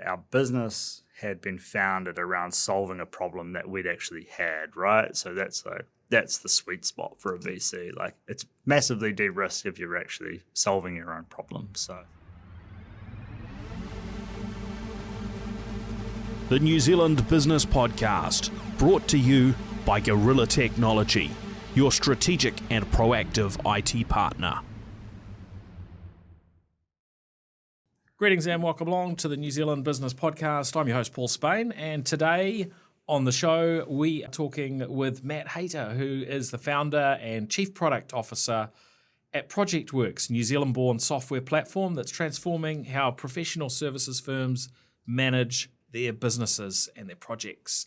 our business had been founded around solving a problem that we'd actually had, right? So that's the sweet spot for a VC. Like, it's massively de-risked if you're actually solving your own problem. So The New Zealand Business Podcast, brought to you by Gorilla Technology, your strategic and proactive IT partner. Greetings and welcome along to the New Zealand Business Podcast. I'm your host, Paul Spain, and today on the show we are talking with Matt Hayter, who is the founder and Chief Product Officer at Projectworks, New Zealand-born software platform that's transforming how professional services firms manage their businesses and their projects.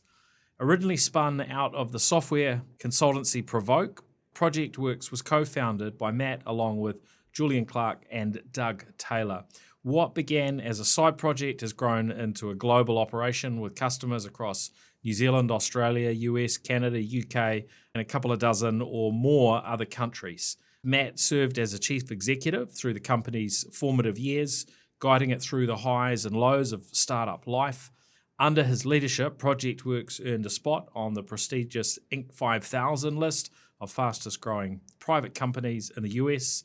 Originally spun out of the software consultancy Provoke, Projectworks was co-founded by Matt along with Julian Clark and Doug Taylor. What began as a side project has grown into a global operation with customers across New Zealand, Australia, US, Canada, UK, and a couple of dozen or more other countries. Matt served as a chief executive through the company's formative years, guiding it through the highs and lows of startup life. Under his leadership, Projectworks earned a spot on the prestigious Inc. 5000 list of fastest growing private companies in the US,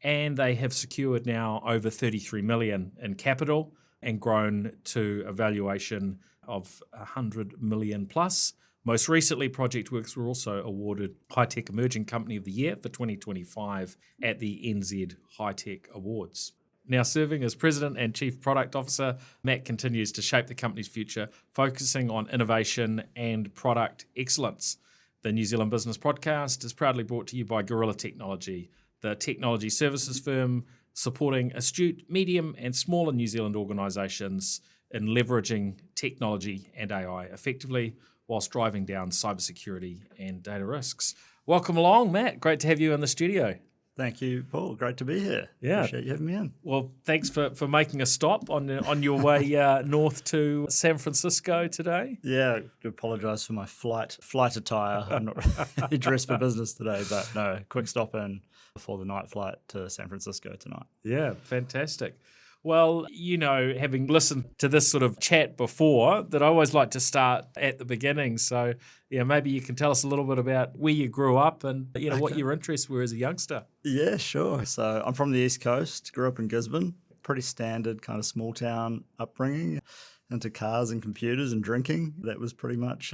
and they have secured now over $33 million in capital and grown to a valuation of $100 million plus. Most recently, Projectworks were also awarded High-Tech Emerging Company of the Year for 2025 at the NZ High-Tech Awards. Now serving as President and Chief Product Officer, Matt continues to shape the company's future, focusing on innovation and product excellence. The New Zealand Business Podcast is proudly brought to you by Gorilla Technology, the technology services firm supporting astute, medium and smaller New Zealand organisations in leveraging technology and AI effectively whilst driving down cybersecurity and data risks. Welcome along, Matt. Great to have you in the studio. thank you, Paul. Great to be here. Yeah. Appreciate you having me in. Well, thanks for making a stop on your way north to San Francisco today. Yeah, I do apologise for my flight attire. I'm not really dressed for business today, but no, quick stop in before the night flight to San Francisco tonight. Yeah, fantastic. Well, you know, having listened to this sort of chat before, that I always like to start at the beginning. So, yeah, maybe you can tell us a little bit about where you grew up and, you know, what your interests were as a youngster. Yeah, sure. So I'm from the East Coast, grew up in Gisborne, pretty standard kind of small town upbringing, into cars and computers and drinking. That was pretty much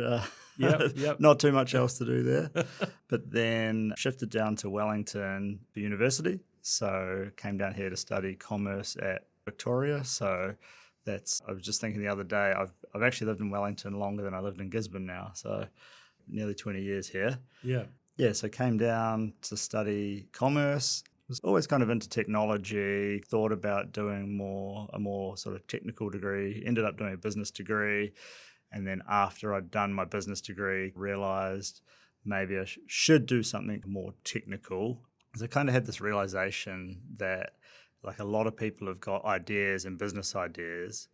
Yep. not too much else to do there. But then shifted down to Wellington for university. So came down here to study commerce at Victoria. So I was just thinking the other day, I've actually lived in Wellington longer than I lived in Gisborne now. So nearly 20 years here. Yeah. Yeah, so came down to study commerce. Was always kind of into technology, thought about doing a more sort of technical degree, ended up doing a business degree. And then after I'd done my business degree, realized maybe I should do something more technical. So I kind of had this realization that like a lot of people have got ideas and business ideas.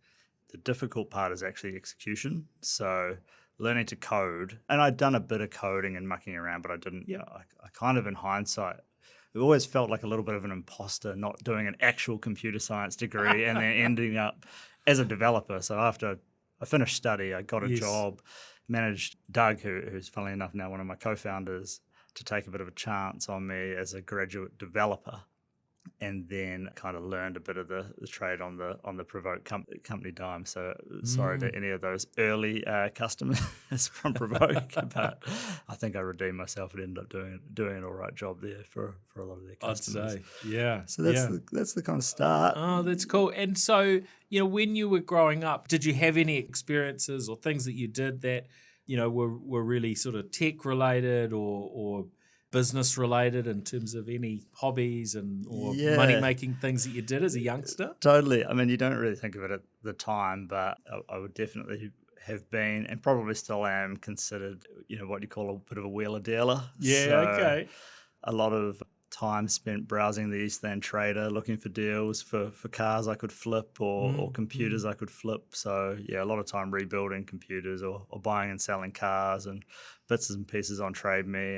The difficult part is actually execution. So learning to code, and I'd done a bit of coding and mucking around, but I didn't, I kind of in hindsight, it always felt like a little bit of an imposter not doing an actual computer science degree and then ending up as a developer. So after I finished study, I got a job, managed Doug, who's funnily enough now one of my co-founders, to take a bit of a chance on me as a graduate developer, and then kind of learned a bit of the trade on the Provoke company dime. So sorry to any of those early customers from Provoke, but I think I redeemed myself and ended up doing an all right job there for a lot of their customers. I'd say, yeah. So that's the kind of start. Oh, that's cool. And so, you know, when you were growing up, did you have any experiences or things that you did that, you know, were really sort of tech related or business related in terms of any hobbies or money making things that you did as a youngster? Totally. I mean, you don't really think of it at the time, but I would definitely have been, and probably still am, considered, you know, what you call a bit of a wheeler dealer. Yeah, so okay. A lot of time spent browsing the Eastland Trader, looking for deals for cars I could flip or computers I could flip. So yeah, a lot of time rebuilding computers or buying and selling cars and bits and pieces on Trade Me,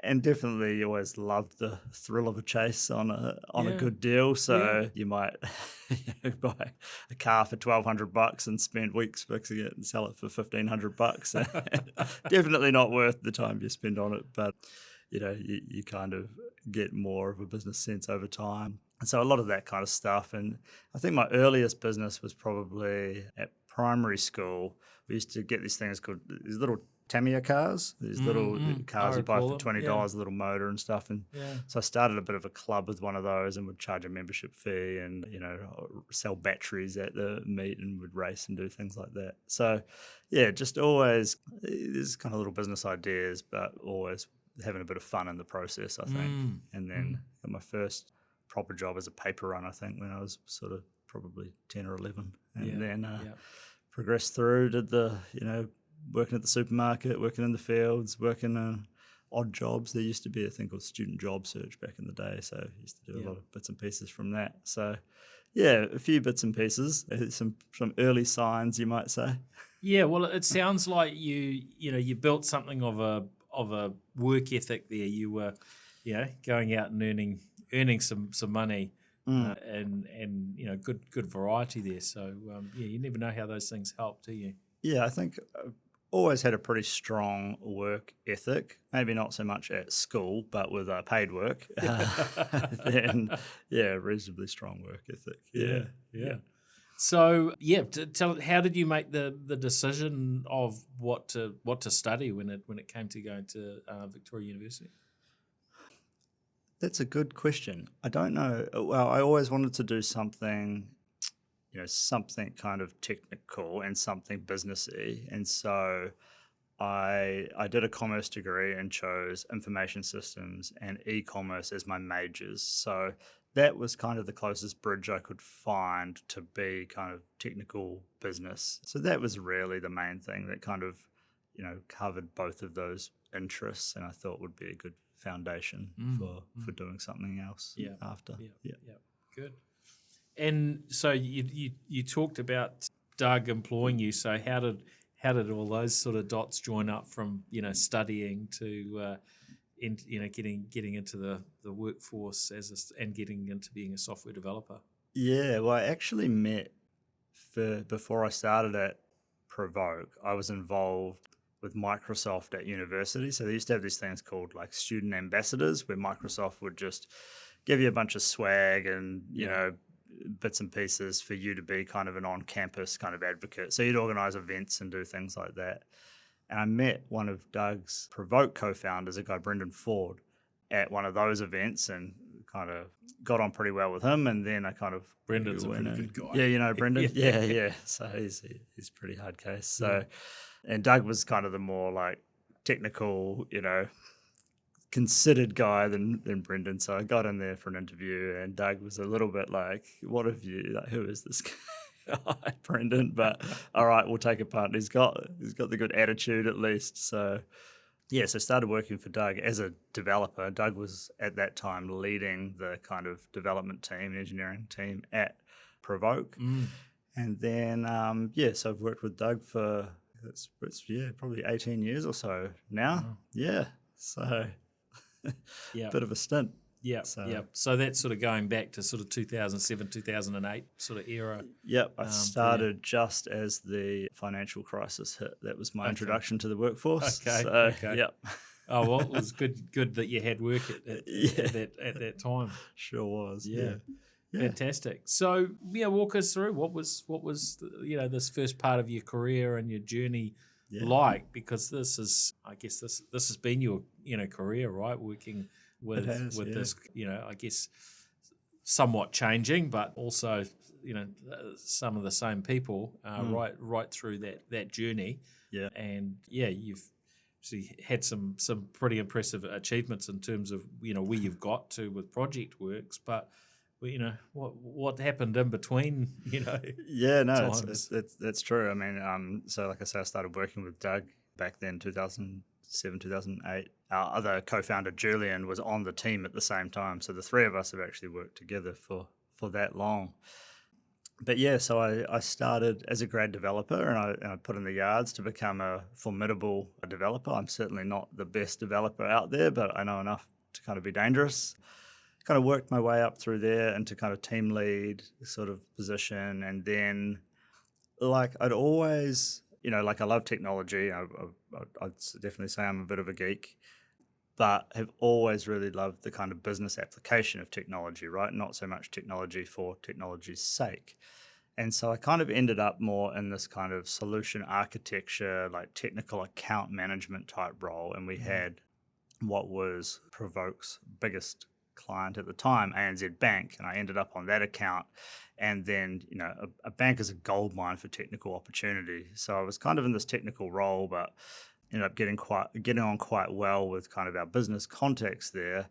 and definitely always loved the thrill of a chase on a Yeah. good deal. So Yeah. you might buy a car for $1,200 and spend weeks fixing it and sell it for $1,500. Definitely not worth the time you spend on it, but you kind of get more of a business sense over time. And so a lot of that kind of stuff. And I think my earliest business was probably at primary school. We used to get these things called these little Tamiya cars, these little cars I you buy for recall them, $20, a little motor and stuff. And Yeah. so I started a bit of a club with one of those and would charge a membership fee and, sell batteries at the meet and would race and do things like that. So, yeah, just always, there's kind of little business ideas, but always having a bit of fun in the process, I think. And then got my first proper job as a paper run, I think, when I was sort of probably 10 or 11. And then progressed through, did the, working at the supermarket, working in the fields, working on odd jobs. There used to be a thing called student job search back in the day, so I used to do a lot of bits and pieces from that. So, yeah, a few bits and pieces, some early signs, you might say. Yeah, well, it sounds like you built something of a work ethic there. You were, going out and earning some money, and good variety there. So you never know how those things help, do you? Yeah, I think I've always had a pretty strong work ethic. Maybe not so much at school, but with paid work, then reasonably strong work ethic. Yeah. So tell how did you make the decision of what to study when it came to going to Victoria University? That's a good question. I don't know. Well, I always wanted to do something, something kind of technical and something businessy. And so I did a commerce degree and chose information systems and e-commerce as my majors. So that was kind of the closest bridge I could find to be kind of technical business. So that was really the main thing that kind of, covered both of those interests, and I thought would be a good foundation for doing something else after. Yeah. Good. And so you talked about Doug employing you. So how did all those sort of dots join up from studying to getting into the workforce and getting into being a software developer? Yeah, well, I actually met before I started at Provoke. I was involved with Microsoft at university. So they used to have these things called like student ambassadors, where Microsoft would just give you a bunch of swag and bits and pieces for you to be kind of an on-campus kind of advocate. So you'd organise events and do things like that. And I met one of Doug's Provoke co-founders, a guy, Brendan Ford, at one of those events and kind of got on pretty well with him. And then I kind of... Brendan's a pretty good guy. Yeah, you know Brendan? yeah. So he's pretty hard case. So, and Doug was kind of the more like technical, considered guy than Brendan. So I got in there for an interview and Doug was a little bit like, what have you, like, who is this guy, Brendan? But all right, we'll take it part. He's got the good attitude at least. So yeah, so started working for Doug as a developer. Doug was at that time leading the kind of development team, engineering team at Provoke. And then, so I've worked with Doug for, it's probably 18 years or so now. Wow. Yeah, so bit of a stint. So that's sort of going back to sort of 2007, 2008 sort of era. Yep, I started just as the financial crisis hit. That was my introduction to the workforce. Okay. Yep. Oh, well, it was good that you had work at that time. Sure was. Yeah. Fantastic. So, walk us through what was this first part of your career and your journey like, because this has been your career, right? Working with this, I guess somewhat changing, but also some of the same people right through that journey. Yeah, and you've had some pretty impressive achievements in terms of where you've got to with Projectworks, but what happened in between, times? That's true. I mean, so like I said, I started working with Doug back then, 2007, 2008. Our other co-founder, Julian, was on the team at the same time. So the three of us have actually worked together for that long. But yeah, so I started as a grad developer, and I put in the yards to become a formidable developer. I'm certainly not the best developer out there, but I know enough to kind of be dangerous. Kind of worked my way up through there into kind of team lead sort of position. And then like I'd always, like I love technology. I'd definitely say I'm a bit of a geek, but have always really loved the kind of business application of technology, right? Not so much technology for technology's sake. And so I kind of ended up more in this kind of solution architecture, like technical account management type role. And we had what was Provoke's biggest client at the time, ANZ Bank, and I ended up on that account. And then, a bank is a gold mine for technical opportunity. So I was kind of in this technical role, but ended up getting on quite well with kind of our business context there,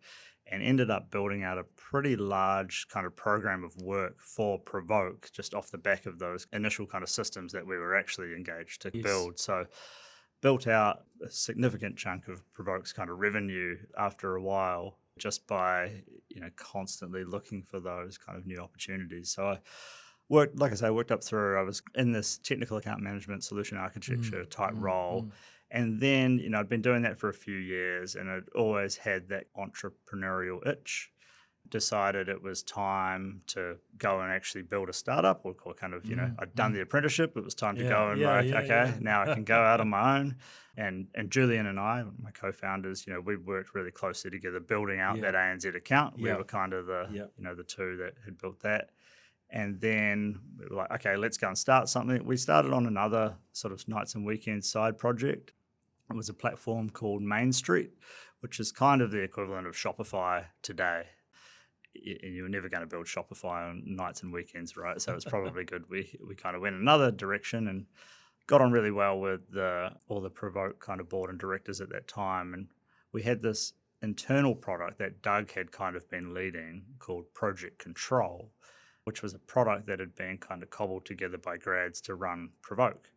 and ended up building out a pretty large kind of program of work for Provoke just off the back of those initial kind of systems that we were actually engaged to build. So built out a significant chunk of Provoke's kind of revenue after a while just by, constantly looking for those kind of new opportunities. So I worked up through, I was in this technical account management solution architecture type role. And then, I'd been doing that for a few years, and I'd always had that entrepreneurial itch. Decided it was time to go and actually build a startup, or kind of, I'd done the apprenticeship. It was time to go and now I can go out on my own. And Julian and I, my co-founders, we worked really closely together building out that ANZ account. We were kind of the two that had built that. And then we were like, okay, let's go and start something. We started on another sort of nights and weekends side project. It was a platform called Main Street, which is kind of the equivalent of Shopify today. And you were never going to build Shopify on nights and weekends, right? So it's probably good we kind of went another direction and got on really well with all the Provoke kind of board and directors at that time. And we had this internal product that Doug had kind of been leading called Project Control, which was a product that had been kind of cobbled together by grads to run Provoke.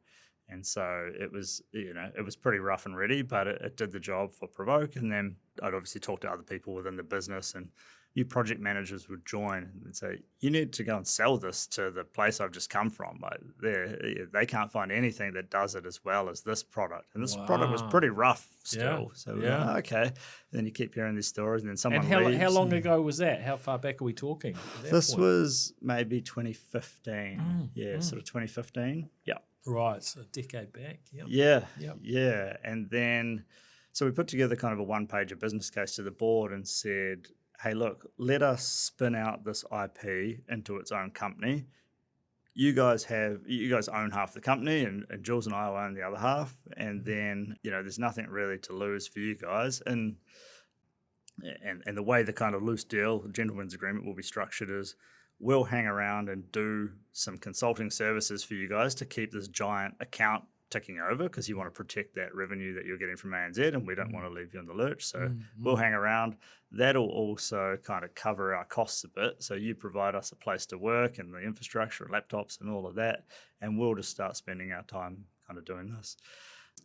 And so it was, it was pretty rough and ready, but it did the job for Provoke. And then I'd obviously talk to other people within the business, and new project managers would join and say, you need to go and sell this to the place I've just come from. Like they can't find anything that does it as well as this product. And this product was pretty rough still. So okay. And then you keep hearing these stories, and then someone leaves. How long ago was that? How far back are we talking? This was maybe 2015. Sort of 2015. Yeah. Right, so a decade back. Yeah. And then, so we put together kind of a one-pager business case to the board and said, hey, look, let us spin out this IP into its own company. You guys own half the company, and Jules and I will own the other half. And then, there's nothing really to lose for you guys. And the way the kind of loose deal, gentleman's agreement will be structured is, we'll hang around and do some consulting services for you guys to keep this giant account ticking over, because you want to protect that revenue that you're getting from ANZ, and we don't want to leave you in the lurch. So we'll hang around. That'll also kind of cover our costs a bit. So you provide us a place to work and the infrastructure and laptops and all of that, and we'll just start spending our time kind of doing this.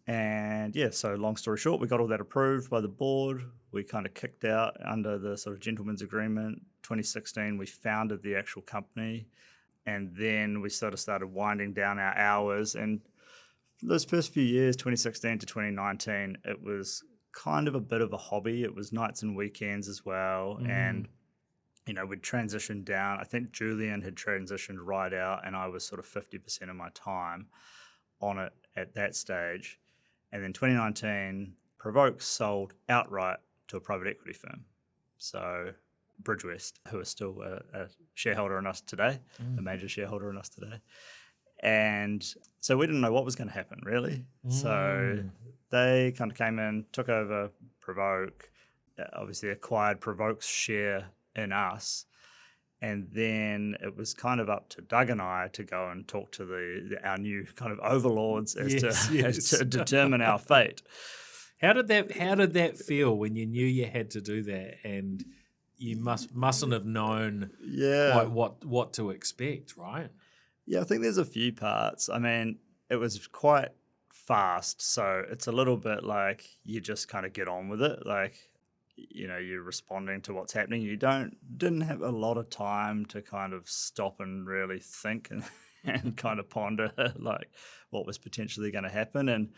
And so long story short, we got all that approved by the board. We kind of kicked out under the sort of gentleman's agreement. 2016, we founded the actual company, and then we sort of started winding down our hours. And those first few years, 2016 to 2019, it was kind of a bit of a hobby. It was nights and weekends as well. And, we'd transitioned down. I think Julian had transitioned right out, and I was sort of 50% of my time on it at that stage. And then 2019, Provoke sold outright to a private equity firm. So Bridgewest, who are still a shareholder in us today, a major shareholder in us today. And so we didn't know what was going to happen, really. So they kind of came in, took over Provoke, obviously acquired Provoke's share in us. And then it was kind of up to Doug and I to go and talk to our new kind of overlords as to determine our fate. How did that feel when you knew you had to do that, and you mustn't have known quite what to expect, right? Yeah, I think there's a few parts. I mean, it was quite fast, so it's a little bit like you just kind of get on with it. Like, you're responding to what's happening. You didn't have a lot of time to kind of stop and really think and kind of ponder like what was potentially going to happen. And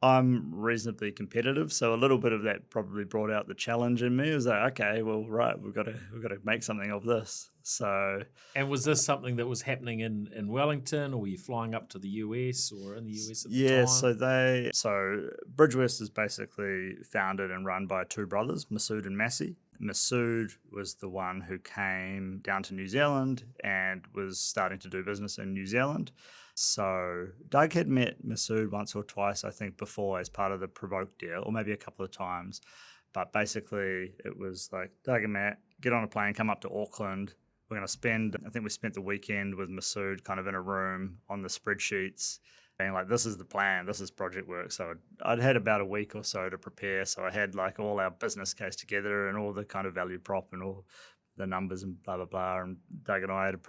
I'm reasonably competitive, so a little bit of that probably brought out the challenge in me. It was like, okay, well, right, we've got to make something of this. So, And was this something that was happening in Wellington, or were you flying up to the US or in the US at the yeah, time? so Bridgewest is basically founded and run by two brothers, Masood and Massey. Masood was the one who came down to New Zealand and was starting to do business in New Zealand. So Doug had met Masood once or twice, I think, before as part of the Provoke deal, or maybe a couple of times. But basically, it was like, Doug and Matt, get on a plane, come up to Auckland. We're going to I think we spent the weekend with Masood kind of in a room on the spreadsheets, being like, this is the plan, this is Projectworks. So I'd had about a week or so to prepare. So I had like all our business case together and all the kind of value prop and all the numbers and blah, blah, blah. And Doug and I had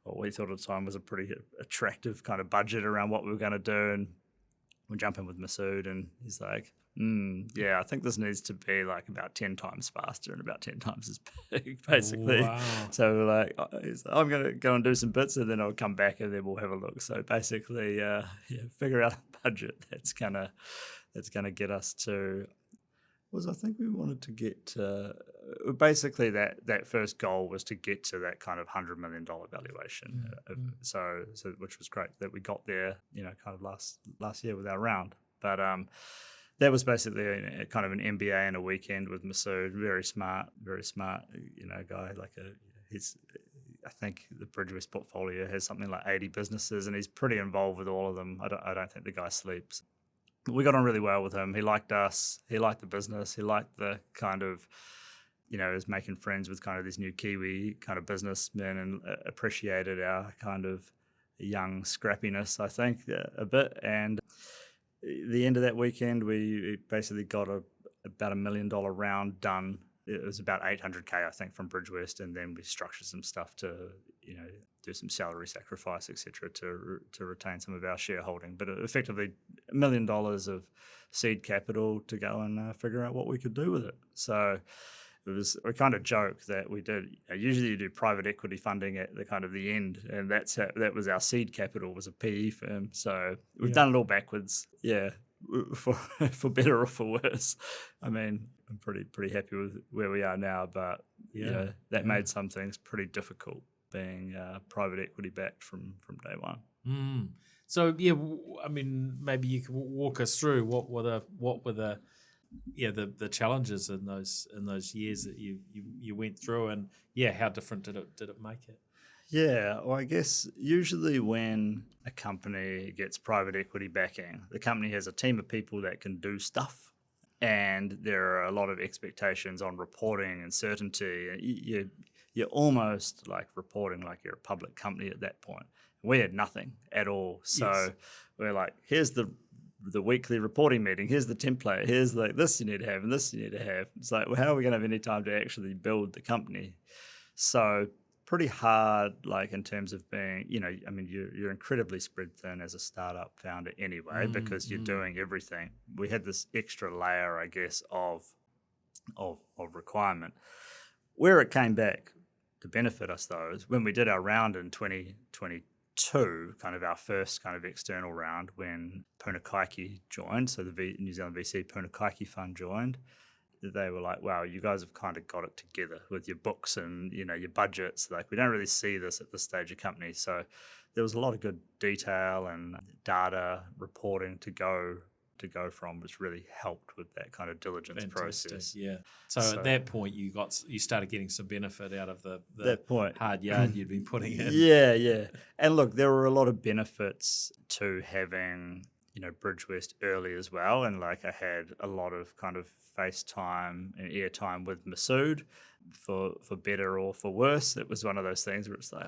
what we thought at the time was a pretty attractive kind of budget around what we were going to do. And we jump in with Masood and he's like, yeah, I think this needs to be like about 10 times faster and about 10 times as big, basically. Wow. So we're like, I'm going to go and do some bits and then I'll come back and then we'll have a look. So basically, figure out a budget that's gonna get us to. I think we wanted to get basically that first goal was to get to that kind of $100 million valuation. So which was great that we got there, kind of last year with our round. But that was basically a kind of an MBA in a weekend with Masood. Very smart guy. I think the Bridgewest portfolio has something like 80 businesses, and he's pretty involved with all of them. I don't think the guy sleeps. We got on really well with him. He liked us. He liked the business. He liked the kind of, is making friends with kind of these new Kiwi kind of businessmen and appreciated our kind of young scrappiness, I think, a bit. And the end of that weekend, we basically got about $1 million round done. It was about 800K, I think, from Bridgewest, and then we structured some stuff to, do some salary sacrifice, etc., to retain some of our shareholding. But effectively, $1 million of seed capital to go and figure out what we could do with it. So we kind of joke that we did. Usually, you do private equity funding at the kind of the end, and that was our seed capital, was a PE firm. So we've done it all backwards. Yeah. For better or for worse. I mean, I'm pretty happy with where we are now, but that made some things pretty difficult being private equity backed from day one. So I mean, maybe you could walk us through what were the challenges in those years that you went through, and how different did it make it? Yeah, well, I guess usually when a company gets private equity backing, the company has a team of people that can do stuff, and there are a lot of expectations on reporting and certainty. You're almost like reporting like you're a public company at that point. We had nothing at all, so we're like, here's the weekly reporting meeting, here's the template, here's like this you need to have and this you need to have. It's like, well, how are we going to have any time to actually build the company? So pretty hard, like in terms of being, I mean, you're incredibly spread thin as a startup founder anyway, because you're doing everything. We had this extra layer, I guess, of requirement. Where it came back to benefit us, though, is when we did our round in 2022, kind of our first kind of external round, when Punakaiki joined, so the New Zealand VC Punakaiki Fund joined. They were like, wow, you guys have kind of got it together with your books and, your budgets. Like, we don't really see this at this stage of company. So there was a lot of good detail and data reporting to go from, which really helped with that kind of diligence process. Yeah. So at that point, you started getting some benefit out of the that point. hard yard you'd been putting in. Yeah. And look, there were a lot of benefits to having Bridgewest early as well, and like I had a lot of kind of FaceTime and airtime with Masood for better or for worse. It was one of those things where it's like,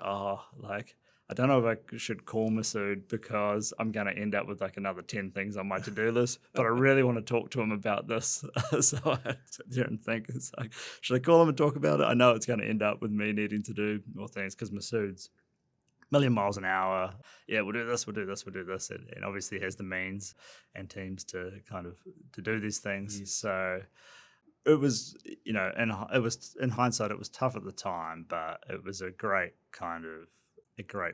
I don't know if I should call Masood because I'm going to end up with like another 10 things on my to-do list, but I really want to talk to him about this. So I sit there and think, it's like, should I call him and talk about it? I know it's going to end up with me needing to do more things because Masood's million miles an hour. Yeah, we'll do this. And obviously has the means and teams to kind of to do these things. Yes. So it was, it was in hindsight, it was tough at the time, but it was a great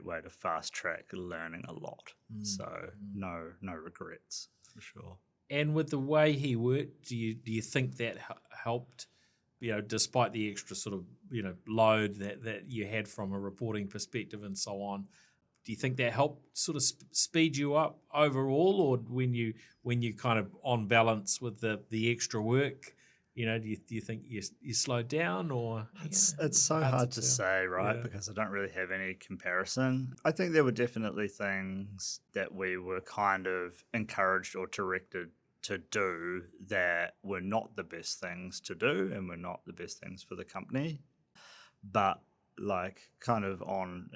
way to fast track learning a lot. So no regrets for sure. And with the way he worked, do you think that helped? Despite the extra sort of load that you had from a reporting perspective and so on, do you think that helped sort of speed you up overall, or when you kind of on balance with the extra work, do you think you slowed down, or it's so hard to say, right? Because I don't really have any comparison. I think there were definitely things that we were kind of encouraged or directed to do that were not the best things to do and were not the best things for the company, but like kind of on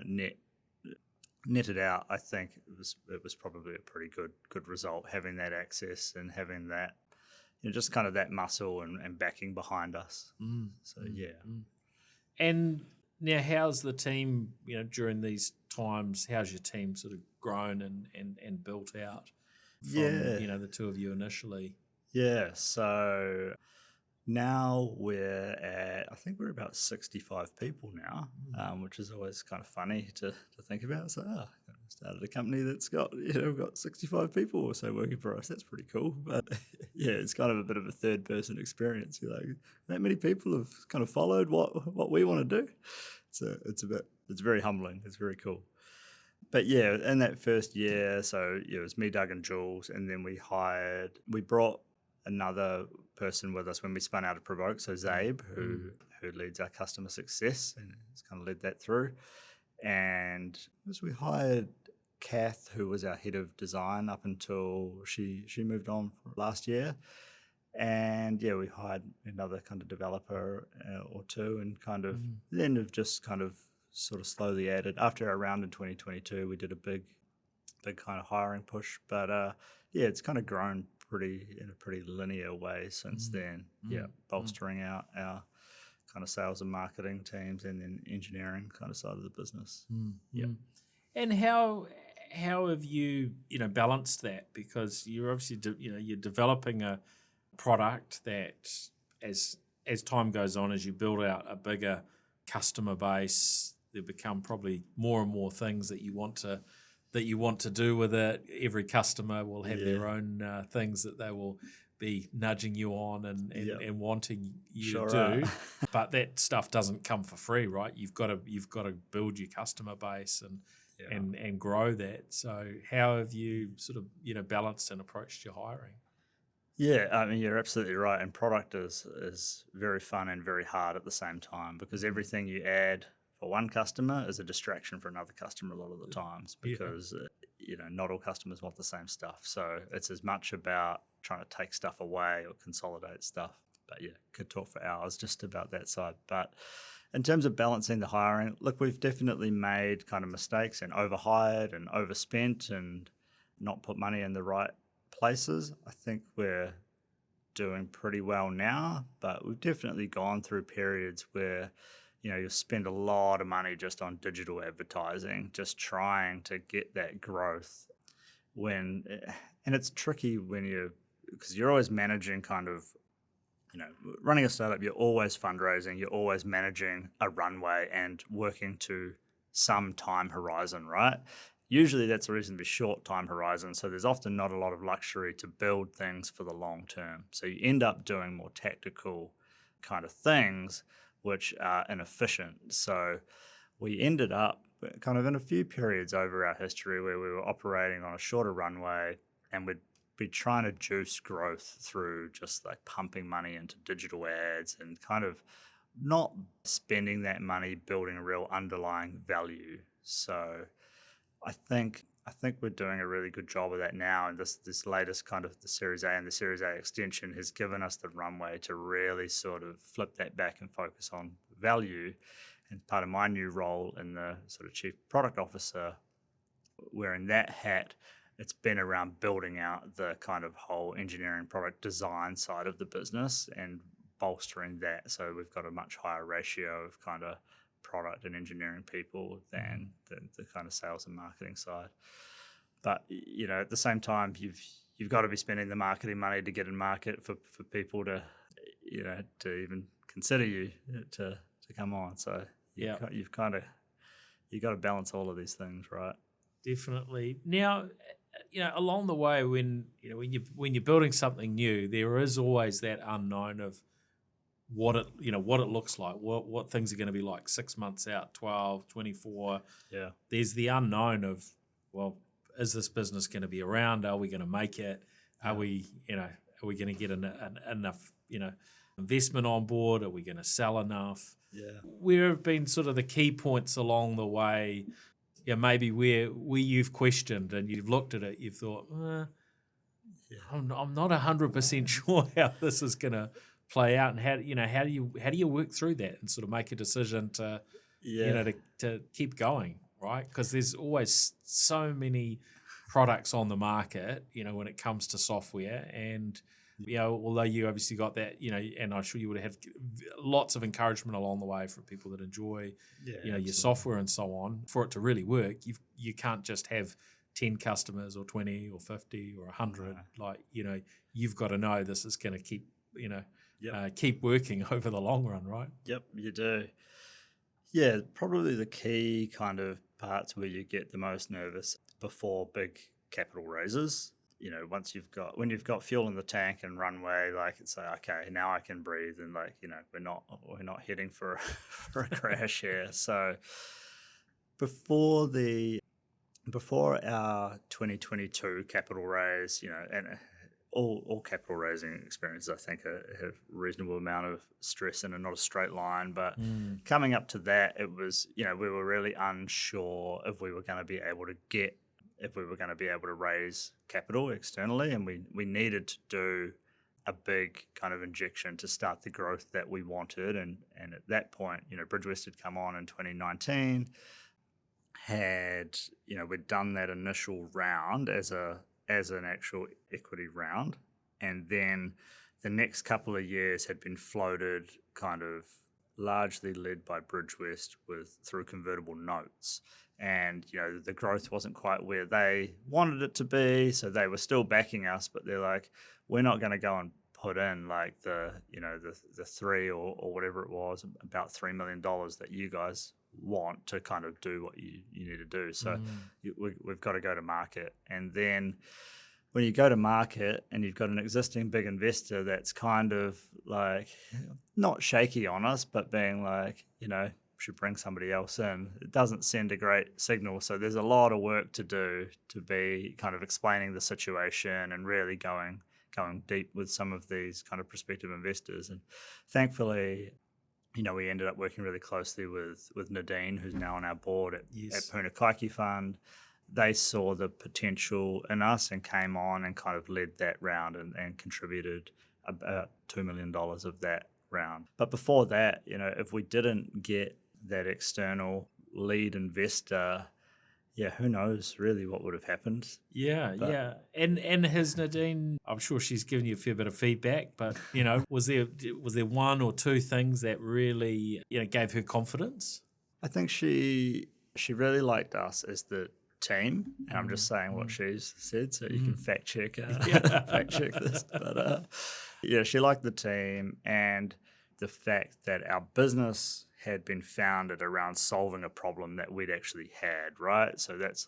netted out, I think it was probably a pretty good result, having that access and having that, just kind of that muscle and backing behind us. So yeah. And now, how's the team? During these times, how's your team sort of grown and built out from the two of you initially? Yeah. So now I think we're about 65 people now, which is always kind of funny to think about. So, started a company that's got, we've got 65 people or so working for us. That's pretty cool. But yeah, it's kind of a bit of a third person experience. You're like, that many people have kind of followed what we want to do. So it's very humbling. It's very cool. But yeah, in that first year, so it was me, Doug, and Jules, and then we brought another person with us when we spun out of Provoke, so Zabe, who leads our customer success and has kind of led that through. And as we hired Kath, who was our head of design up until she moved on last year. And yeah, we hired another kind of developer or two, and kind of then have just kind of sort of slowly added. After our round in 2022, we did a big kind of hiring push, but yeah, it's kind of grown in a pretty linear way since then. Bolstering out our kind of sales and marketing teams, and then engineering kind of side of the business. And how have you balanced that? Because you're obviously you're developing a product that as time goes on, as you build out a bigger customer base, there become probably more and more things that you want to do with it. Every customer will have their own things that they will be nudging you on and wanting you to do. But that stuff doesn't come for free, right? You've got to build your customer base and grow that. So how have you sort of balanced and approached your hiring? Yeah, I mean, you're absolutely right. And product is very fun and very hard at the same time, because everything you add for one customer is a distraction for another customer a lot of the times, because not all customers want the same stuff. So it's as much about trying to take stuff away or consolidate stuff. But yeah, could talk for hours just about that side. But in terms of balancing the hiring, look, we've definitely made kind of mistakes and overhired and overspent and not put money in the right places. I think we're doing pretty well now, but we've definitely gone through periods where you'll spend a lot of money just on digital advertising, just trying to get that growth. And it's tricky because you're always managing kind of, running a startup, you're always fundraising, you're always managing a runway and working to some time horizon, right? Usually that's a reasonably short time horizon, so there's often not a lot of luxury to build things for the long term. So you end up doing more tactical kind of things, which are inefficient. So we ended up kind of in a few periods over our history where we were operating on a shorter runway, and we'd be trying to juice growth through just like pumping money into digital ads and kind of not spending that money building a real underlying value. So I think we're doing a really good job of that now, and this latest kind of the Series A and the Series A extension has given us the runway to really sort of flip that back and focus on value. And part of my new role in the sort of Chief Product Officer, wearing that hat, it's been around building out the kind of whole engineering product design side of the business and bolstering that. So we've got a much higher ratio of kind of product and engineering people than the kind of sales and marketing side. But at the same time, you've got to be spending the marketing money to get in market for people to to even consider you to come on. So Yeah. you've got to balance all of these things, right? Definitely. Now, along the way, when you're building something new, there is always that unknown of what it looks like, what things are going to be like 6 months out, 12, 24. Yeah. There's the unknown of, well, is this business going to be around? Are we going to make it? Are we going to get enough, investment on board? Are we going to sell enough? Yeah. Where have been sort of the key points along the way? Maybe where you've questioned and you've looked at it, you've thought, I'm not 100% sure how this is going to play out, and how do you work through that and sort of make a decision to to keep going, right? Because there's always so many products on the market, when it comes to software, and although you obviously got that, and I'm sure you would have had lots of encouragement along the way from people that enjoy, your software and so on. For it to really work, you can't just have 10 customers or 20 or 50 or 100. No. You've got to know this is going to keep, keep working over the long run, right? Yep, you do. Yeah, probably the key kind of parts where you get the most nervous before big capital raises. When you've got fuel in the tank and runway, it's like, okay, now I can breathe, and we're not heading for for a crash here. So before our 2022 capital raise, and all capital raising experiences, I think, have a reasonable amount of stress and are not a straight line. But coming up to that, it was, we were really unsure if we were going to be able to raise capital externally, and we needed to do a big kind of injection to start the growth that we wanted. And at that point, Bridgewest had come on in 2019, we'd done that initial round as an actual equity round, and then the next couple of years had been floated kind of largely led by Bridgewest through convertible notes. And, the growth wasn't quite where they wanted it to be, so they were still backing us, but they're like, we're not going to go and put in the three or whatever it was, about $3 million that you guys want to kind of do what you need to do. So we've got to go to market. And then when you go to market and you've got an existing big investor that's kind of not shaky on us, but being should bring somebody else in, it doesn't send a great signal. So there's a lot of work to do to be kind of explaining the situation and really going deep with some of these kind of prospective investors. And thankfully, we ended up working really closely with Nadine, who's now on our board at Puna Kaiki Fund. They saw the potential in us and came on and kind of led that round and contributed about $2 million of that round. But before that, if we didn't get that external lead investor, who knows really what would have happened. Yeah. And has Nadine, I'm sure she's given you a fair bit of feedback, but was there one or two things that really gave her confidence? I think she really liked us as the team, and I'm just saying what she's said, so you can fact check this. But she liked the team and the fact that our business had been founded around solving a problem that we'd actually had, right? So that's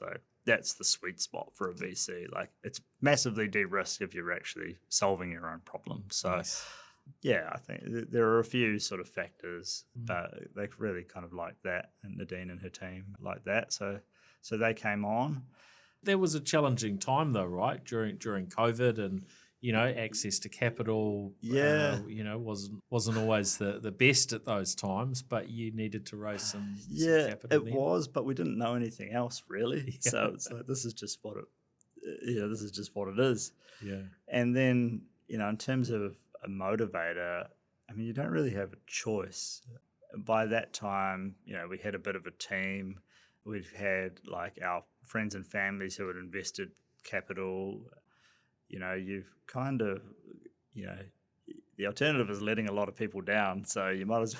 the sweet spot for a VC. It's massively de-risked if you're actually solving your own problem. So Nice. I think there are a few sort of factors, but they really kind of like that, and Nadine and her team like that. So they came on. There was a challenging time though, right? During COVID, and access to capital, wasn't always the best at those times, but you needed to raise some capital. It was, but we didn't know anything else really. Yeah. So it's like, this is just what it is. Yeah. And then, in terms of a motivator, I mean, you don't really have a choice. By that time, we had a bit of a team. We've had our friends and families who had invested capital. You've kind of, the alternative is letting a lot of people down. So you might as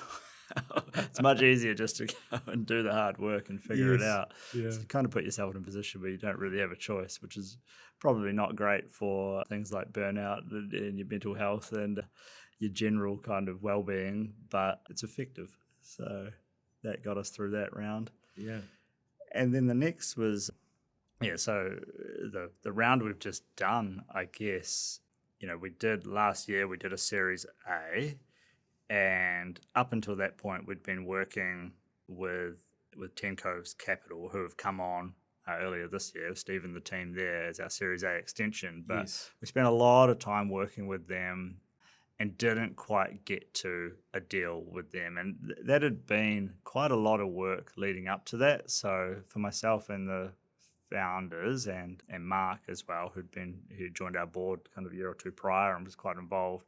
It's much easier just to go and do the hard work and figure it Yes. out. Yeah. So you kind of put yourself in a position where you don't really have a choice, which is probably not great for things like burnout and your mental health and your general kind of well-being, but it's effective. So that got us through that round. Yeah. And then the next was, so the round we've just done, I guess, we did last year, we did a Series A, and up until that point, we'd been working with Ten Coves Capital, who have come on earlier this year, Steve and the team there as our Series A extension. But Yes. we spent a lot of time working with them and didn't quite get to a deal with them. And that had been quite a lot of work leading up to that. So for myself and the founders and Mark as well, who joined our board kind of a year or two prior and was quite involved,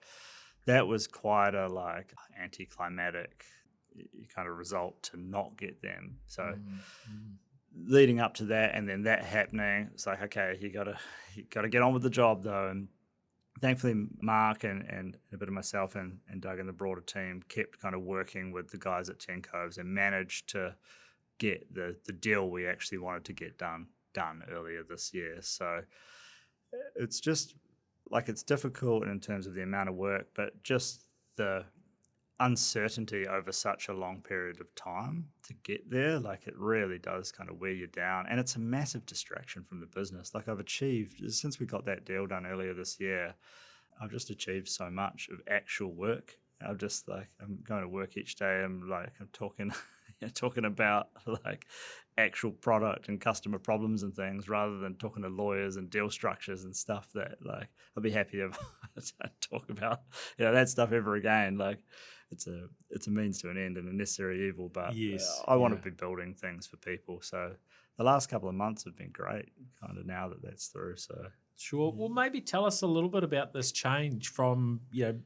that was quite a anticlimactic kind of result to not get them. So leading up to that and then that happening, it's like, okay, you gotta get on with the job though. And thankfully, Mark and a bit of myself and Doug and the broader team kept kind of working with the guys at Ten Coves and managed to get the deal we actually wanted to get done earlier this year. So it's just it's difficult in terms of the amount of work, but just the uncertainty over such a long period of time to get there, it really does kind of wear you down. And it's a massive distraction from the business. I've achieved, since we got that deal done earlier this year, I've just achieved so much of actual work. I'm just I'm going to work each day. I'm talking, talking about actual product and customer problems and things, rather than talking to lawyers and deal structures and stuff that I'd be happy to talk about that stuff ever again. It's a means to an end and a necessary evil, but Yes, I want to be building things for people. So the last couple of months have been great, kind of now that that's through. So Sure. Well, maybe tell us a little bit about this change from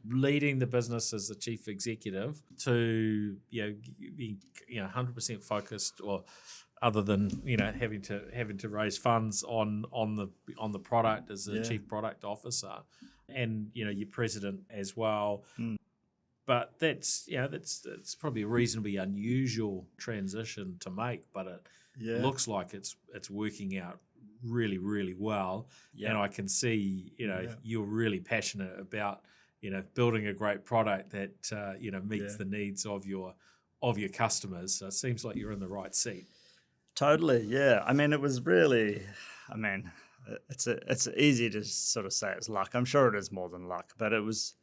leading the business as the chief executive to being 100% focused, or other than having to raise funds on the product as the chief product officer, and your president as well. But that's probably a reasonably unusual transition to make, but it looks like it's working out really, really well. And I can see you're really passionate about building a great product that meets the needs of your customers. So it seems like you're in the right seat. Totally, yeah. I mean, it was really, it's easy to sort of say it's luck. I'm sure it is more than luck, but it was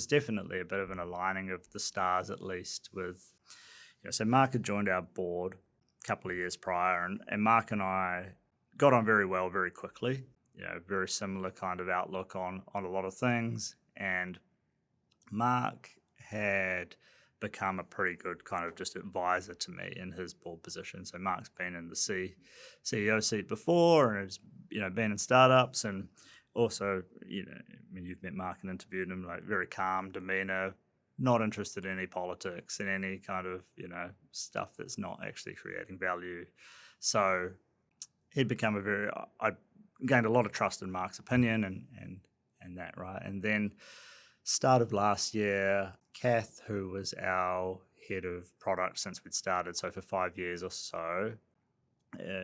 definitely a bit of an aligning of the stars, at least with, so Mark had joined our board a couple of years prior, and Mark and I got on very well very quickly, very similar kind of outlook on a lot of things. And Mark had become a pretty good kind of just advisor to me in his board position. So Mark's been in the CEO seat before and has, been in startups, and also, you've met Mark and interviewed him, very calm demeanor, not interested in any politics and any kind of, stuff that's not actually creating value. So he'd become I gained a lot of trust in Mark's opinion and that, right? And then start of last year, Kath, who was our head of product since we'd started, so for 5 years or so,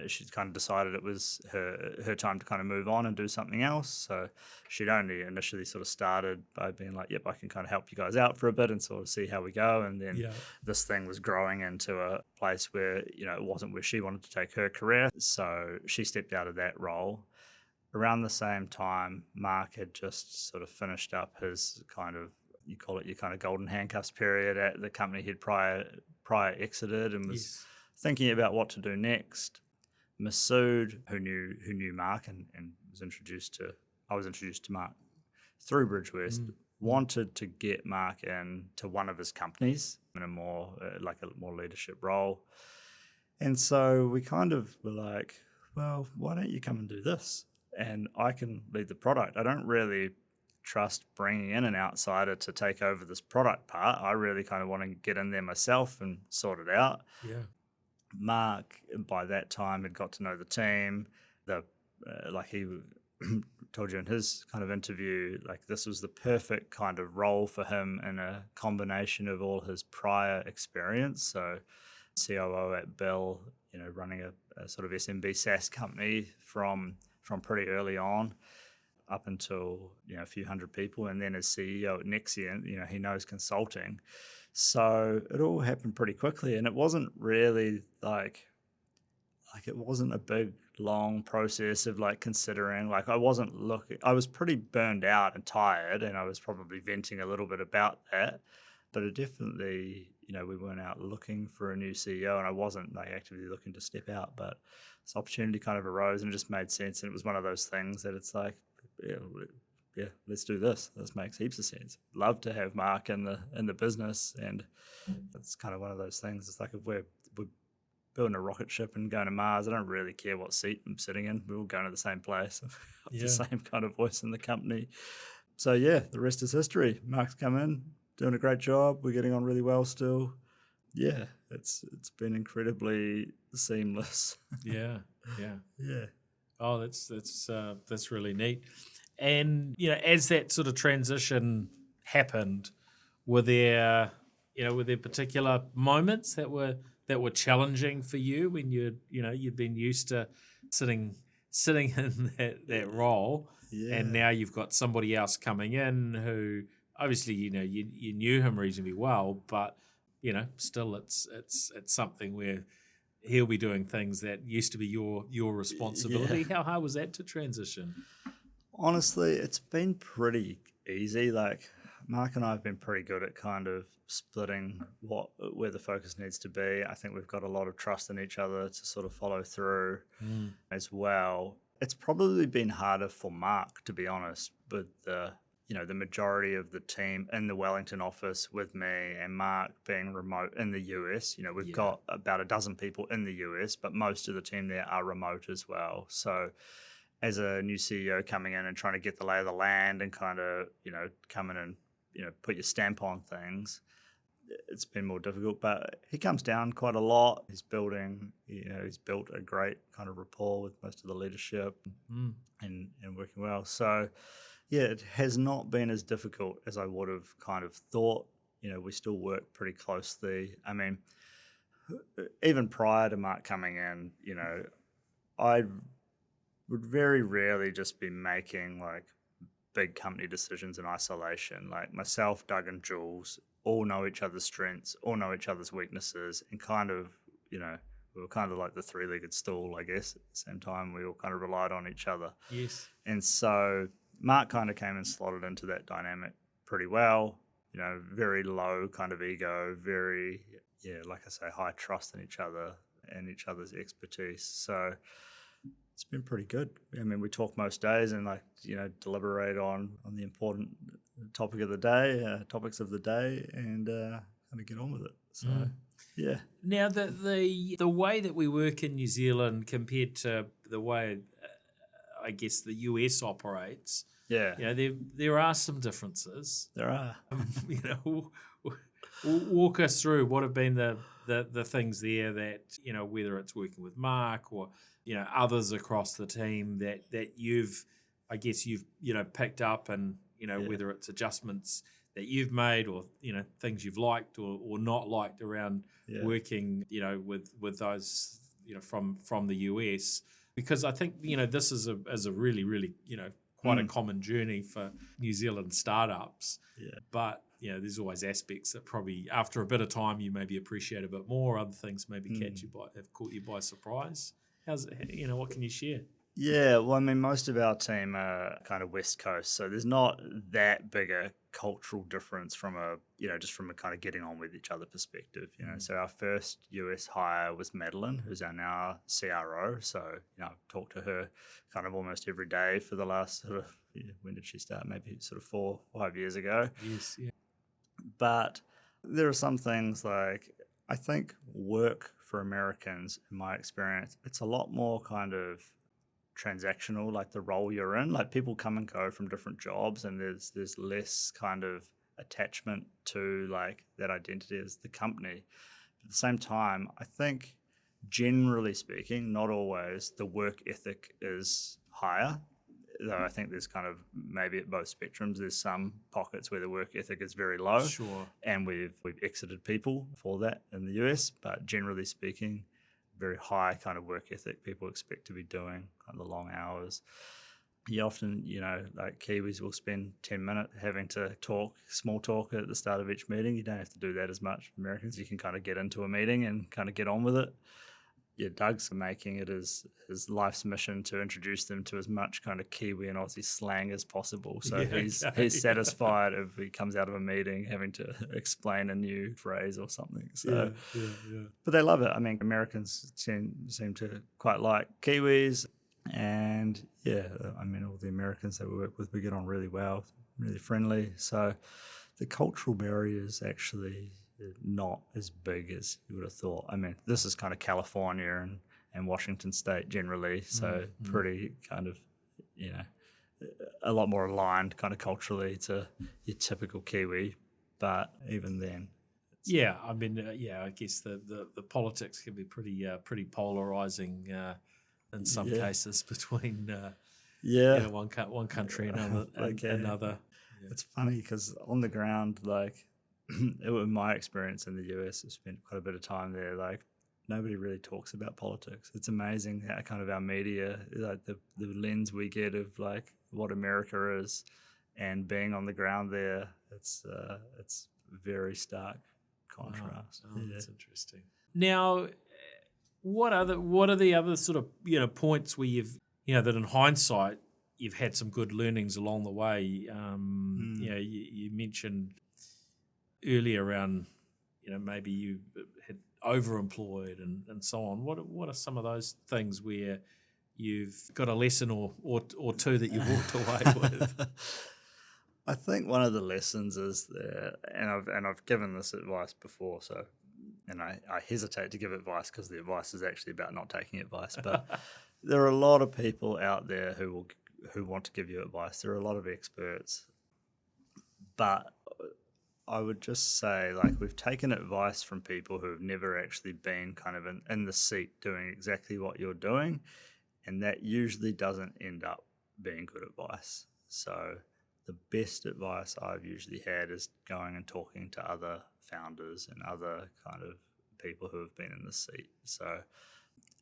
she'd kind of decided it was her time to kind of move on and do something else. So she'd only initially sort of started by being like, yep, I can kind of help you guys out for a bit and sort of see how we go. And then this thing was growing into a place where, it wasn't where she wanted to take her career. So she stepped out of that role. Around the same time, Mark had just sort of finished up his kind of, you call it your kind of golden handcuffs period at the company he'd prior exited, and was thinking about what to do next. Masood, who knew Mark and I was introduced to Mark through Bridgewest, wanted to get Mark into one of his companies in a more leadership role. And so we kind of were like, well, why don't you come and do this? And I can lead the product. I don't really trust bringing in an outsider to take over this product part. I really kind of want to get in there myself and sort it out. Yeah. Mark, by that time, had got to know the team. He told you in his kind of interview, like this was the perfect kind of role for him in a combination of all his prior experience. So COO at Bell, running a sort of SMB SaaS company from pretty early on up until, a few hundred people. And then as CEO at Nexian, he knows consulting. So it all happened pretty quickly. And it wasn't really like it wasn't a big, long process of like considering, like I was pretty burned out and tired, and I was probably venting a little bit about that, but it definitely, we weren't out looking for a new CEO, and I wasn't like actively looking to step out, but this opportunity kind of arose and it just made sense. And it was one of those things that it's like, yeah, let's do this. This makes heaps of sense. Love to have Mark in the business, and it's kind of one of those things. It's like if we're building a rocket ship and going to Mars, I don't really care what seat I'm sitting in. We're all going to the same place. The same kind of voice in the company. So yeah, the rest is history. Mark's come in, doing a great job. We're getting on really well still. Yeah, it's been incredibly seamless. Yeah. Yeah. Oh, that's really neat. And as that sort of transition happened, were there particular moments that were challenging for you when you'd been used to sitting in that role, and now you've got somebody else coming in who obviously you knew him reasonably well, but still it's something where he'll be doing things that used to be your responsibility. How hard was that to transition? Honestly, it's been pretty easy. Like Mark and I have been pretty good at kind of splitting where the focus needs to be. I think we've got a lot of trust in each other to sort of follow through as well. It's probably been harder for Mark, to be honest, with the majority of the team in the Wellington office with me and Mark being remote in the US. We've got about a dozen people in the US, but most of the team there are remote as well. So as a new CEO coming in and trying to get the lay of the land and kind of, come in and, put your stamp on things, it's been more difficult. But he comes down quite a lot. He's built a great kind of rapport with most of the leadership and working well. So, yeah, it has not been as difficult as I would have kind of thought. We still work pretty closely. I mean, even prior to Mark coming in, I would very rarely just be making like big company decisions in isolation. Like myself, Doug and Jules all know each other's strengths, all know each other's weaknesses, and kind of, we were kind of like the three-legged stool, I guess. At the same time, we all kind of relied on each other. Yes. And so Mark kind of came and slotted into that dynamic pretty well. Very low kind of ego, very, like I say, high trust in each other and each other's expertise. So it's been pretty good. I mean, we talk most days and deliberate on the important topics of the day, and kind of get on with it. So yeah. Now the way that we work in New Zealand compared to the way I guess the US operates, there are some differences. There are. Walk us through what have been the things there that whether it's working with Mark or others across the team that you've picked up, and whether it's adjustments that you've made or things you've liked or not liked around working with those from the US, because I think this is a really really quite a common journey for New Zealand startups. But there's always aspects that probably after a bit of time you maybe appreciate a bit more. Other things maybe have caught you by surprise. How's it, what can you share? Yeah, well, I mean, most of our team are kind of West Coast, so there's not that big a cultural difference from just from a kind of getting on with each other perspective. So our first US hire was Madeline, who's our now CRO. So I've talked to her kind of almost every day for the last sort of when did she start? Maybe sort of 4 or 5 years ago. Yes, yeah. But there are some things like I think work for Americans, in my experience, it's a lot more kind of transactional, like the role you're in. Like people come and go from different jobs, and there's less kind of attachment to like that identity as the company. At the same time, I think generally speaking, not always, the work ethic is higher. though I think there's kind of maybe at both spectrums, there's some pockets where the work ethic is very low. Sure. And we've exited people for that in the US, but generally speaking, very high kind of work ethic. People expect to be doing kind of the long hours. You often, like Kiwis will spend 10 minutes having to small talk at the start of each meeting. You don't have to do that as much. Americans, you can kind of get into a meeting and kind of get on with it. Yeah, Doug's making it his life's mission to introduce them to as much kind of Kiwi and Aussie slang as possible. So he's satisfied if he comes out of a meeting having to explain a new phrase or something. So, but they love it. I mean, Americans seem to quite like Kiwis. And I mean, all the Americans that we work with, we get on really well, really friendly. So the cultural barriers actually not as big as you would have thought. I mean, this is kind of California and Washington State generally, so pretty kind of, a lot more aligned kind of culturally to your typical Kiwi. But even then, I mean, I guess the politics can be pretty polarizing in some cases between one country and another. Yeah. It's funny because on the ground, like, in my experience in the US, I've spent quite a bit of time there. Like, nobody really talks about politics. It's amazing how kind of our media, like the lens we get of like what America is, and being on the ground there, it's very stark contrast. Oh, that's interesting. Now, what are the other sort of points where you've that in hindsight you've had some good learnings along the way? You mentioned earlier around maybe you had overemployed and so on. What are some of those things where you've got a lesson or two that you've walked away with? I think one of the lessons is that, and I've given this advice before, so. And I hesitate to give advice because the advice is actually about not taking advice. But there are a lot of people out there who want to give you advice. There are a lot of experts. But I would just say, like, we've taken advice from people who have never actually been kind of in the seat doing exactly what you're doing. And that usually doesn't end up being good advice. So the best advice I've usually had is going and talking to other founders and other kind of people who have been in the seat. So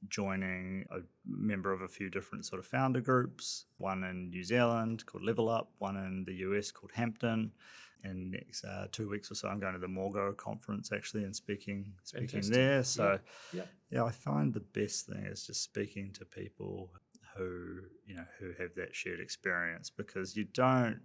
joining a member of a few different sort of founder groups, one in New Zealand called Level Up, one in the US called Hampton. And next 2 weeks or so, I'm going to the Morgo conference actually and speaking there. So I find the best thing is just speaking to people who have that shared experience, because you don't,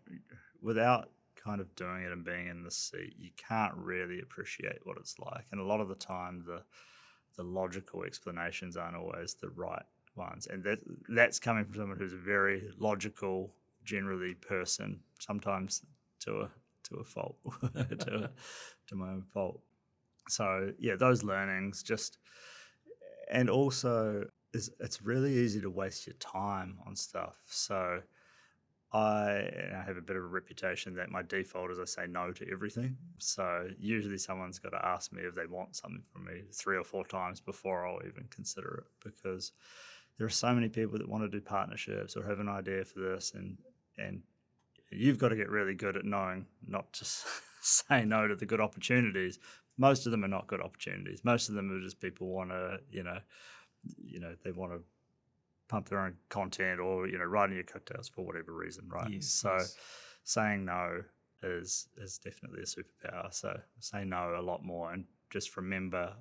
without kind of doing it and being in the seat, you can't really appreciate what it's like. And a lot of the time, the logical explanations aren't always the right ones. And that's coming from someone who's a very logical, generally person, sometimes to a fault, to my own fault. So those learnings and also it's really easy to waste your time on stuff. So I have a bit of a reputation that my default is I say no to everything. So usually someone's got to ask me if they want something from me 3 or 4 times before I'll even consider it, because there are so many people that want to do partnerships or have an idea for this, and you've got to get really good at knowing not to say no to the good opportunities. Most of them are not good opportunities. Most of them are just people want to, they want to pump their own content or, riding your coattails for whatever reason, right? Yes, so saying no is definitely a superpower. So say no a lot more, and just remember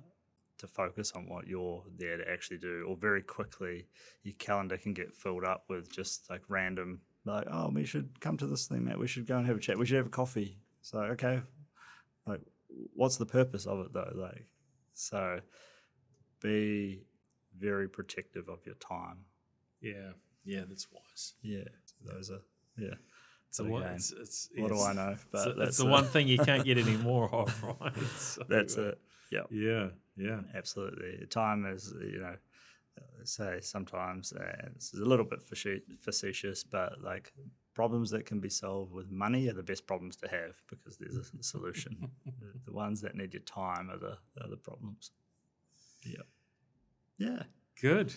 to focus on what you're there to actually do. Or very quickly, your calendar can get filled up with just like random, like, oh, we should come to this thing, Matt. We should go and have a chat. We should have a coffee. So, okay, like, what's the purpose of it though? Like, so be very protective of your time. Yeah, that's wise. Yeah, those are So again, what do I know? But that's the one thing you can't get any more of, right? So, that's it. Yeah, absolutely. Time is, say sometimes it's a little bit facetious, but like problems that can be solved with money are the best problems to have, because there's a solution. The ones that need your time are the problems. Yeah. Good.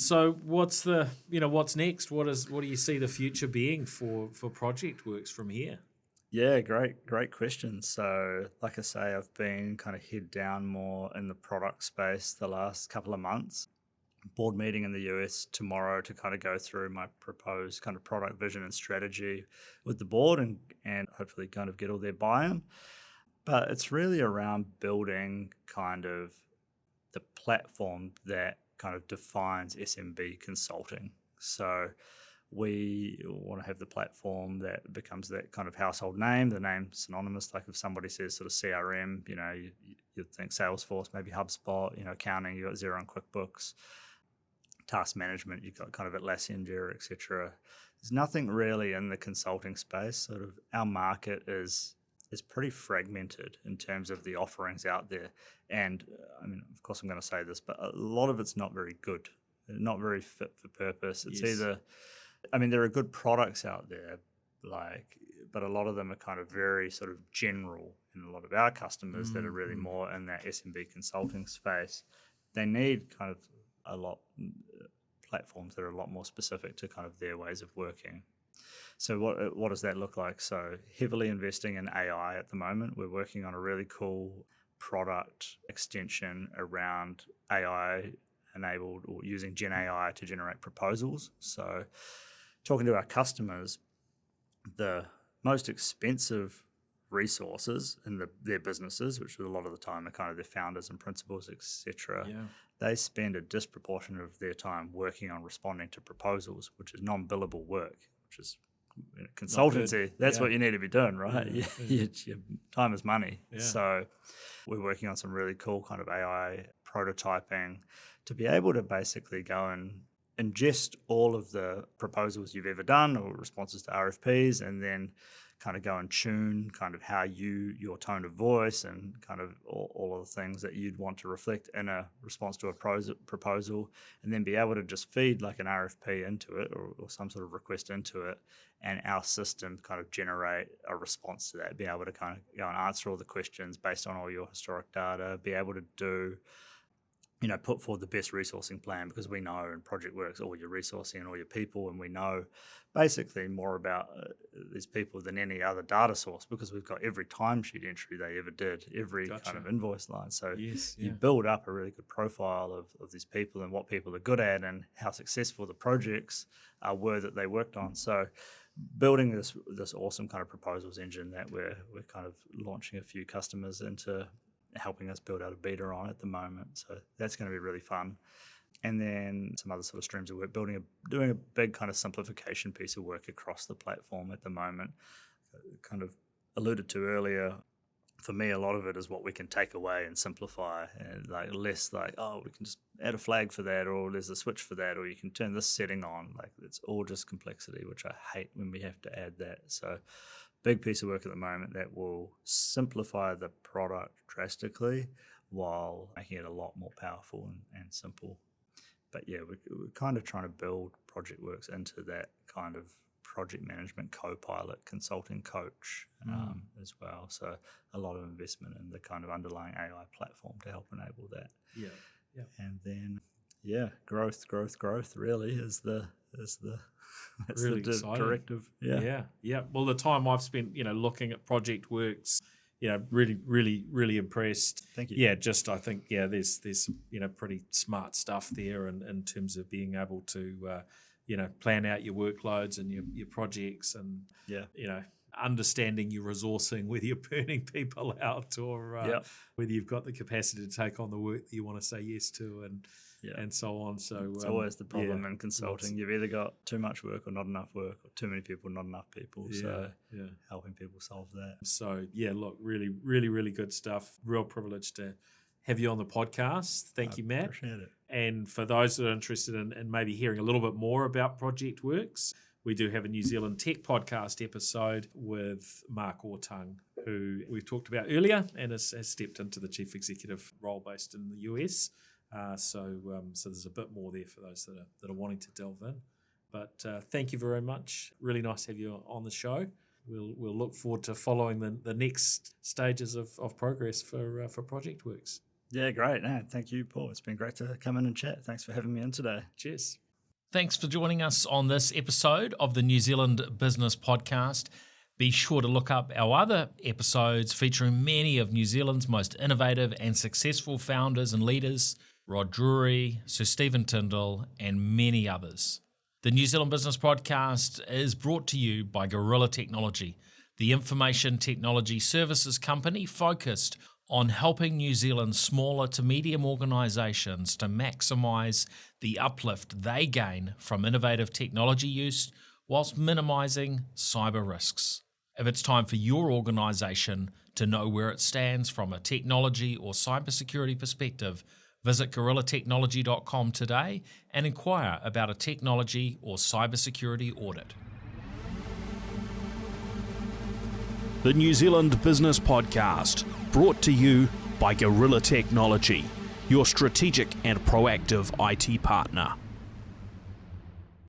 So what's what's next? What do you see the future being for Projectworks from here? Yeah, great question. So, like I say, I've been kind of head down more in the product space the last couple of months. Board meeting in the US tomorrow to kind of go through my proposed kind of product vision and strategy with the board and hopefully kind of get all their buy-in. But it's really around building kind of the platform that kind of defines SMB consulting. So we want to have the platform that becomes that kind of household name, the name synonymous. Like if somebody says sort of CRM, you'd think Salesforce, maybe HubSpot, accounting, you've got Xero and QuickBooks, task management, you've got kind of Atlassian, Jira, etc. There's nothing really in the consulting space. Sort of our market is pretty fragmented in terms of the offerings out there. And I mean, of course, I'm going to say this, but a lot of it's not very good, not very fit for purpose. It's either, I mean, there are good products out there, but a lot of them are kind of very sort of general. And a lot of our customers that are really more in that SMB consulting space, they need kind of a lot platforms that are a lot more specific to kind of their ways of working. So what does that look like? So heavily investing in AI at the moment. We're working on a really cool product extension around AI enabled or using Gen AI to generate proposals. So talking to our customers, the most expensive resources in their businesses, which a lot of the time are kind of their founders and principals, etc. Yeah. They spend a disproportionate of their time working on responding to proposals, which is non-billable work, which is consultancy. That's what you need to be doing, right? Your time is money. Yeah. So we're working on some really cool kind of AI prototyping to be able to basically go and ingest all of the proposals you've ever done or responses to RFPs, and then kind of go and tune kind of how your tone of voice and kind of all of the things that you'd want to reflect in a response to a proposal, and then be able to just feed like an RFP into it or some sort of request into it, and our system kind of generate a response to that, be able to kind of go and answer all the questions based on all your historic data, be able to do, put forward the best resourcing plan, because we know in Projectworks all your resourcing and all your people, and we know basically more about these people than any other data source, because we've got every timesheet entry they ever did, every kind of invoice line. So you build up a really good profile of these people and what people are good at and how successful the projects were that they worked on. So building this awesome kind of proposals engine that we're kind of launching a few customers into helping us build out a beta on at the moment. So that's going to be really fun. And then some other sort of streams of work, doing a big kind of simplification piece of work across the platform at the moment. Kind of alluded to earlier, for me, a lot of it is what we can take away and simplify, and like less like, oh, we can just add a flag for that, or there's a switch for that, or you can turn this setting on. Like it's all just complexity, which I hate when we have to add that. So big piece of work at the moment that will simplify the product drastically while making it a lot more powerful and simple. But yeah, we're kind of trying to build Projectworks into that kind of project management co-pilot consulting coach as well. So a lot of investment in the kind of underlying AI platform to help enable that. Yeah. And then growth really is that's really the exciting directive. Yeah. Well, the time I've spent looking at Projectworks, really impressed. Thank you. Yeah, just I think there's pretty smart stuff there in terms of being able to plan out your workloads and your projects, and understanding your resourcing, whether you're burning people out or whether you've got the capacity to take on the work that you want to say yes to, and so on. So it's always the problem in consulting. You've either got too much work or not enough work, or too many people, not enough people. So helping people solve that. So look, really good stuff. Real privilege to have you on the podcast. Thank you, Matt. Appreciate it. And for those that are interested in maybe hearing a little bit more about Projectworks, we do have a New Zealand Tech podcast episode with Mark Ortung, who we've talked about earlier and has stepped into the chief executive role based in the US. So there's a bit more there for those that are wanting to delve in. But thank you very much. Really nice to have you on the show. We'll look forward to following the next stages of progress for Projectworks. Yeah, great. No, thank you, Paul. It's been great to come in and chat. Thanks for having me in today. Cheers. Thanks for joining us on this episode of the New Zealand Business Podcast. Be sure to look up our other episodes featuring many of New Zealand's most innovative and successful founders and leaders, Rod Drury, Sir Stephen Tyndall, and many others. The New Zealand Business Podcast is brought to you by Gorilla Technology, the information technology services company focused on helping New Zealand's smaller to medium organisations to maximise the uplift they gain from innovative technology use whilst minimising cyber risks. If it's time for your organisation to know where it stands from a technology or cybersecurity perspective, visit gorillatechnology.com today and inquire about a technology or cybersecurity audit. The New Zealand Business Podcast, brought to you by Gorilla Technology, your strategic and proactive IT partner.